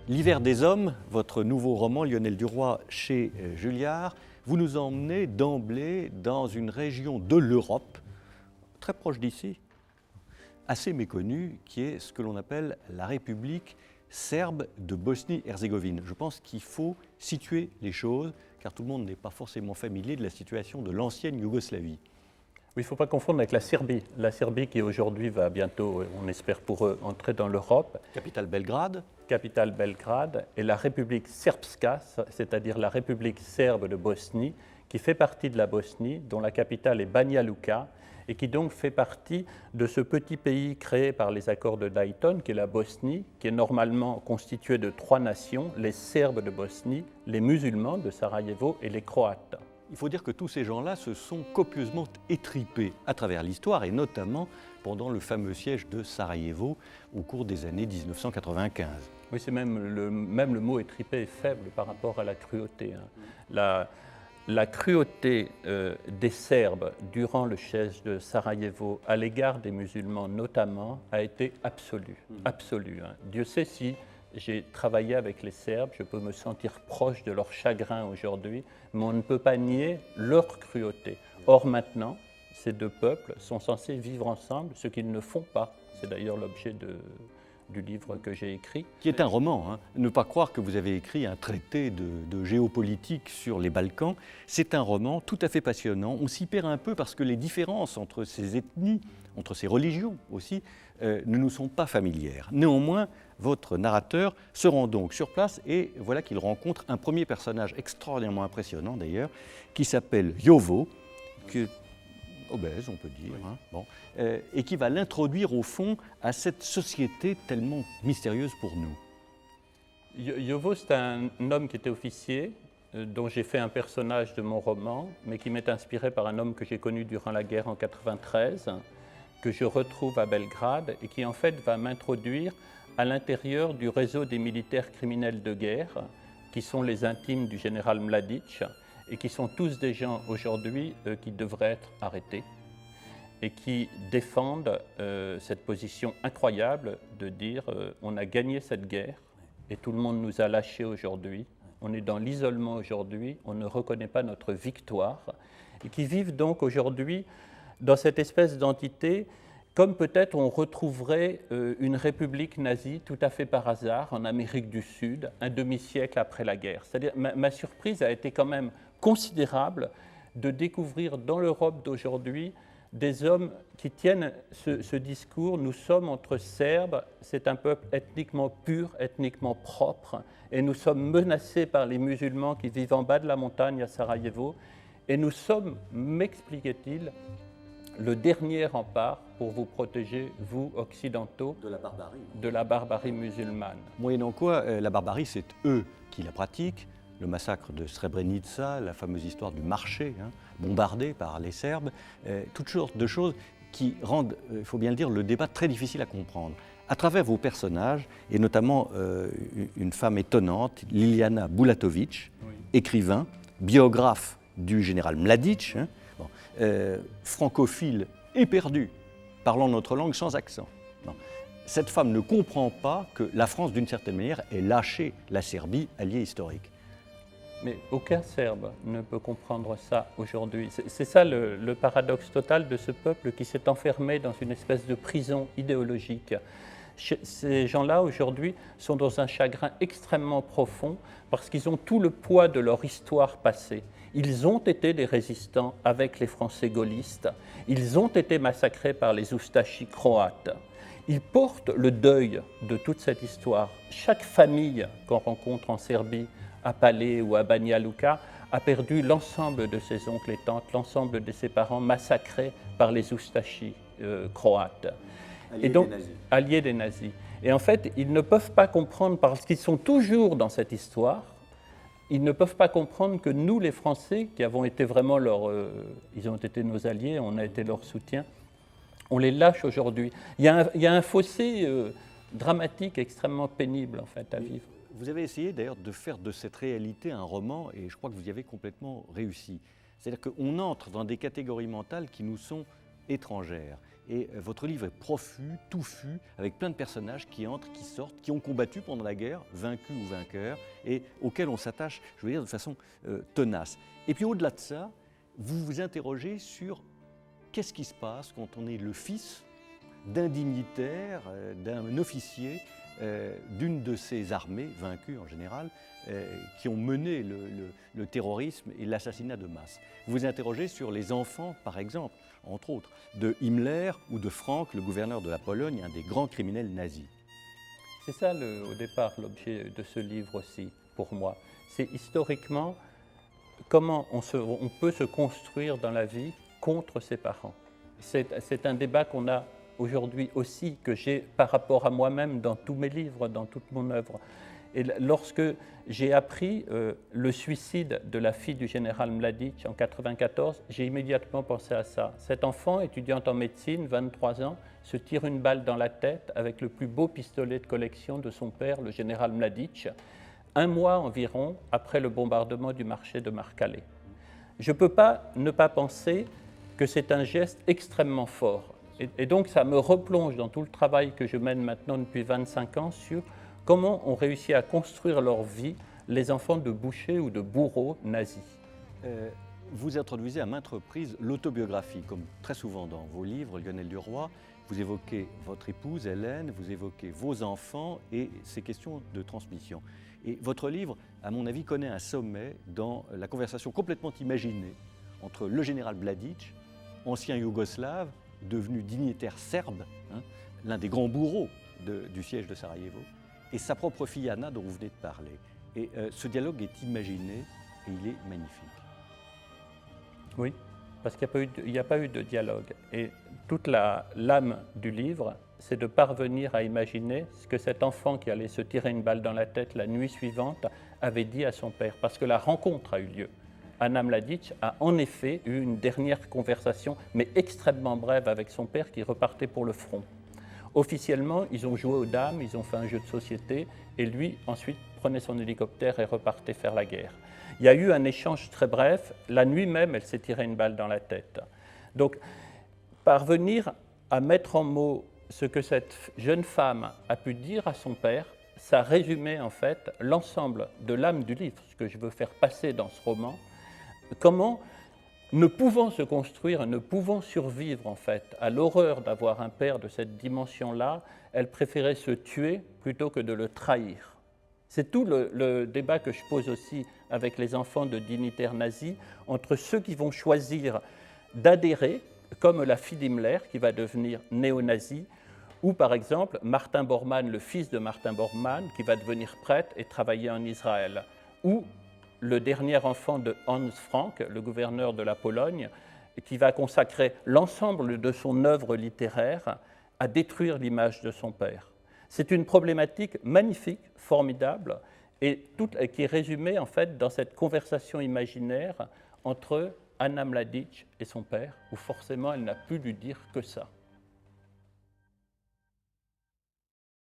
L'hiver des hommes, votre nouveau roman, Lionel Duroy, chez Julliard, vous nous emmenez d'emblée dans une région de l'Europe, très proche d'ici, assez méconnue, qui est ce que l'on appelle la République serbe de Bosnie-Herzégovine. Je pense qu'il faut situer les choses, car tout le monde n'est pas forcément familier de la situation de l'ancienne Yougoslavie. Oui, il ne faut pas confondre avec la Serbie. La Serbie qui aujourd'hui va bientôt, on espère pour eux, entrer dans l'Europe. Capitale Belgrade. Capitale Belgrade, et la République Srpska, c'est-à-dire la République serbe de Bosnie, qui fait partie de la Bosnie, dont la capitale est Banja Luka, et qui donc fait partie de ce petit pays créé par les accords de Dayton, qui est la Bosnie, qui est normalement constituée de 3 nations, les Serbes de Bosnie, les musulmans de Sarajevo et les Croates. Il faut dire que tous ces gens-là se sont copieusement étripés à travers l'histoire, et notamment pendant le fameux siège de Sarajevo au cours des années 1995. Oui, c'est même le mot étripé est faible par rapport à la cruauté. La cruauté des Serbes durant le siège de Sarajevo à l'égard des musulmans notamment a été absolue. Absolue. Dieu sait si j'ai travaillé avec les Serbes, je peux me sentir proche de leur chagrin aujourd'hui, mais on ne peut pas nier leur cruauté. Or maintenant, ces deux peuples sont censés vivre ensemble, ce qu'ils ne font pas. C'est d'ailleurs l'objet du livre que j'ai écrit. Qui est un roman, hein. Ne pas croire que vous avez écrit un traité de géopolitique sur les Balkans. C'est un roman tout à fait passionnant. On s'y perd un peu parce que les différences entre ces ethnies, entre ces religions aussi, ne nous sont pas familières. Néanmoins, votre narrateur se rend donc sur place et voilà qu'il rencontre un premier personnage extraordinairement impressionnant d'ailleurs, qui s'appelle Jovo, qui est obèse, on peut dire, hein, bon, et qui va l'introduire au fond à cette société tellement mystérieuse pour nous. Jovo, c'est un homme qui était officier, dont j'ai fait un personnage de mon roman, mais qui m'est inspiré par un homme que j'ai connu durant la guerre en 1993, que je retrouve à Belgrade et qui en fait va m'introduire à l'intérieur du réseau des militaires criminels de guerre, qui sont les intimes du général Mladic, et qui sont tous des gens aujourd'hui qui devraient être arrêtés et qui défendent cette position incroyable de dire on a gagné cette guerre et tout le monde nous a lâchés aujourd'hui, on est dans l'isolement aujourd'hui, on ne reconnaît pas notre victoire, et qui vivent donc aujourd'hui dans cette espèce d'entité comme peut-être on retrouverait une république nazie tout à fait par hasard en Amérique du Sud, un demi-siècle après la guerre. C'est-à-dire, ma surprise a été quand même considérable de découvrir dans l'Europe d'aujourd'hui des hommes qui tiennent ce discours. Nous sommes entre Serbes, c'est un peuple ethniquement pur, ethniquement propre, et nous sommes menacés par les musulmans qui vivent en bas de la montagne à Sarajevo, et nous sommes, m'expliquait-il, le dernier rempart pour vous protéger, vous, occidentaux, de la barbarie musulmane. Moyennant quoi, la barbarie, c'est eux qui la pratiquent. Le massacre de Srebrenica, la fameuse histoire du marché, hein, bombardé par les Serbes, toutes sortes de choses qui rendent, il faut bien le dire, le débat très difficile à comprendre. À travers vos personnages, et notamment une femme étonnante, Liliana Bulatovic, oui, écrivain, biographe du général Mladic, hein, francophile éperdu, parlant notre langue sans accent. Non. Cette femme ne comprend pas que la France, d'une certaine manière, ait lâché la Serbie, alliée historique. Mais aucun Serbe ne peut comprendre ça aujourd'hui. C'est ça le paradoxe total de ce peuple qui s'est enfermé dans une espèce de prison idéologique. Ces gens-là, aujourd'hui, sont dans un chagrin extrêmement profond parce qu'ils ont tout le poids de leur histoire passée. Ils ont été des résistants avec les Français gaullistes. Ils ont été massacrés par les Oustachis croates. Ils portent le deuil de toute cette histoire. Chaque famille qu'on rencontre en Serbie, à Palais ou à Banja Luka, a perdu l'ensemble de ses oncles et tantes, l'ensemble de ses parents massacrés par les Oustachis croates. Alliés des nazis. Et en fait, ils ne peuvent pas comprendre, parce qu'ils sont toujours dans cette histoire, ils ne peuvent pas comprendre que nous, les Français, qui avons été vraiment ils ont été nos alliés, on a été leur soutien, on les lâche aujourd'hui. Il y a un fossé dramatique, extrêmement pénible en fait à vivre. Vous avez essayé d'ailleurs de faire de cette réalité un roman, et je crois que vous y avez complètement réussi. C'est-à-dire qu'on entre dans des catégories mentales qui nous sont étrangères. Et votre livre est profus, touffu, avec plein de personnages qui entrent, qui sortent, qui ont combattu pendant la guerre, vaincus ou vainqueurs, et auxquels on s'attache, je veux dire, de façon tenace. Et puis au-delà de ça, vous vous interrogez sur qu'est-ce qui se passe quand on est le fils d'un dignitaire, d'un officier, d'une de ces armées, vaincues en général, qui ont mené le terrorisme et l'assassinat de masse. Vous vous interrogez sur les enfants, par exemple, entre autres, de Himmler ou de Frank, le gouverneur de la Pologne, un des grands criminels nazis. C'est ça, au départ, l'objet de ce livre aussi, pour moi. C'est historiquement comment on peut se construire dans la vie contre ses parents. C'est un débat qu'on a aujourd'hui aussi, que j'ai par rapport à moi-même dans tous mes livres, dans toute mon œuvre. Et lorsque j'ai appris le suicide de la fille du général Mladic en 1994, j'ai immédiatement pensé à ça. Cet enfant, étudiante en médecine, 23 ans, se tire une balle dans la tête avec le plus beau pistolet de collection de son père, le général Mladic, un mois environ après le bombardement du marché de Marcalais. Je ne peux pas ne pas penser que c'est un geste extrêmement fort. Et donc ça me replonge dans tout le travail que je mène maintenant depuis 25 ans sur comment on réussit à construire leur vie, les enfants de bouchers ou de bourreaux nazis. Vous introduisez à maintes reprises l'autobiographie, comme très souvent dans vos livres, Lionel Duroy. Vous évoquez votre épouse, Hélène, vous évoquez vos enfants et ces questions de transmission. Et votre livre, à mon avis, connaît un sommet dans la conversation complètement imaginée entre le général Mladic, ancien yougoslave, devenu dignitaire serbe, l'un des grands bourreaux du siège de Sarajevo, et sa propre fille Anna dont vous venez de parler. Et ce dialogue est imaginé et il est magnifique. Oui, parce qu'il n'y a pas eu de dialogue. Et toute l'âme du livre, c'est de parvenir à imaginer ce que cet enfant qui allait se tirer une balle dans la tête la nuit suivante avait dit à son père, parce que la rencontre a eu lieu. Anna Mladic a en effet eu une dernière conversation, mais extrêmement brève avec son père qui repartait pour le front. Officiellement, ils ont joué aux dames, ils ont fait un jeu de société, et lui, ensuite, prenait son hélicoptère et repartait faire la guerre. Il y a eu un échange très bref. La nuit même, elle s'est tirée une balle dans la tête. Donc, parvenir à mettre en mots ce que cette jeune femme a pu dire à son père, ça résumait en fait l'ensemble de l'âme du livre, ce que je veux faire passer dans ce roman. Comment, ne pouvant se construire, ne pouvant survivre en fait à l'horreur d'avoir un père de cette dimension-là, elle préférait se tuer plutôt que de le trahir. C'est tout le débat que je pose aussi avec les enfants de dignitaires nazis, entre ceux qui vont choisir d'adhérer, comme la fille d'Himmler qui va devenir néo-nazi, ou par exemple Martin Bormann, le fils de Martin Bormann, qui va devenir prêtre et travailler en Israël, ou le dernier enfant de Hans Frank, le gouverneur de la Pologne, qui va consacrer l'ensemble de son œuvre littéraire à détruire l'image de son père. C'est une problématique magnifique, formidable, et qui est résumée en fait dans cette conversation imaginaire entre Anna Mladic et son père, où forcément elle n'a pu lui dire que ça.